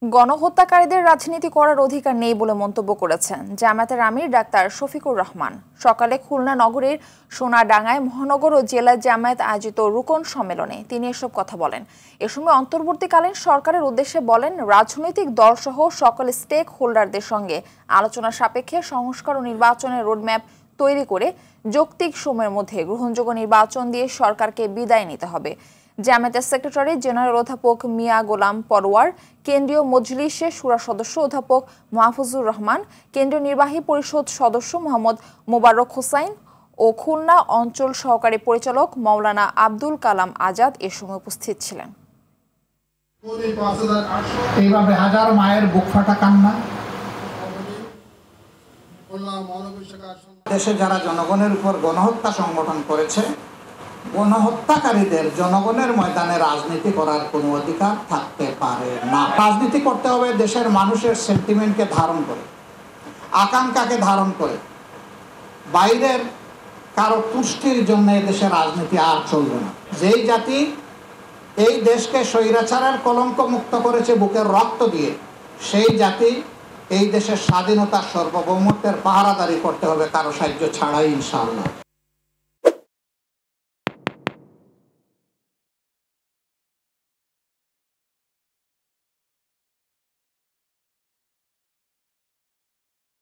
গণহত্যাকারীদের রাজনীতি করার অধিকার নেই বলে মন্তব্য করেছেন জামায়াতের আমির ডাক্তার শফিকুর রহমান। সকালে খুলনা নগরীর সোনাডাঙ্গায় মহানগর ও জেলা জামায়াত আয়োজিত রুকন সম্মেলনে তিনি এসব কথা বলেন। এ সময় অন্তর্বর্তীকালীন সরকারের উদ্দেশ্যে বলেন, রাজনৈতিক দলসহ সকল স্টেক হোল্ডারদের সঙ্গে আলোচনা সাপেক্ষে সংস্কার ও নির্বাচনের রোডম্যাপ তৈরি করে যৌক্তিক সময়ের মধ্যে গ্রহণযোগ্য নির্বাচন দিয়ে সরকারকে বিদায় নিতে হবে। জামায়াতের সেক্রেটারি জেনারেল অধ্যাপক মিয়া গোলাম পরওয়ার, কেন্দ্রীয় মজলিসের শুরা সদস্য অধ্যাপক মাহফুজুর রহমান, কেন্দ্রীয় নির্বাহী পরিষদ সদস্য মোহাম্মদ মোবারক হোসাইন ও খুলনা অঞ্চল সহকারী পরিচালক মাওলানা আব্দুল কালাম আজাদ এ সময় উপস্থিত ছিলেন। এইভাবে হাজার মায়ের বুক ফাটা কান্না। দেশে যারা জনগণের উপর গণহত্যা সংগঠন করেছে, গণহত্যাকারীদের জনগণের ময়দানে রাজনীতি করার কোনো অধিকার থাকতে পারে না। রাজনীতি করতে হবে দেশের মানুষের সেন্টিমেন্টকে ধারণ করে, আকাঙ্ক্ষাকে ধারণ করে। বাইরের কারো তুষ্টির জন্য দেশের রাজনীতি আর চলবে না। যেই জাতি এই দেশকে স্বৈরাচারের কলঙ্ক মুক্ত করেছে বুকের রক্ত দিয়ে, সেই জাতি এই দেশের স্বাধীনতার সার্বভৌমত্বের পাহারাদারি করতে হবে কারো সাহায্য ছাড়াই, ইনশাআল্লাহ।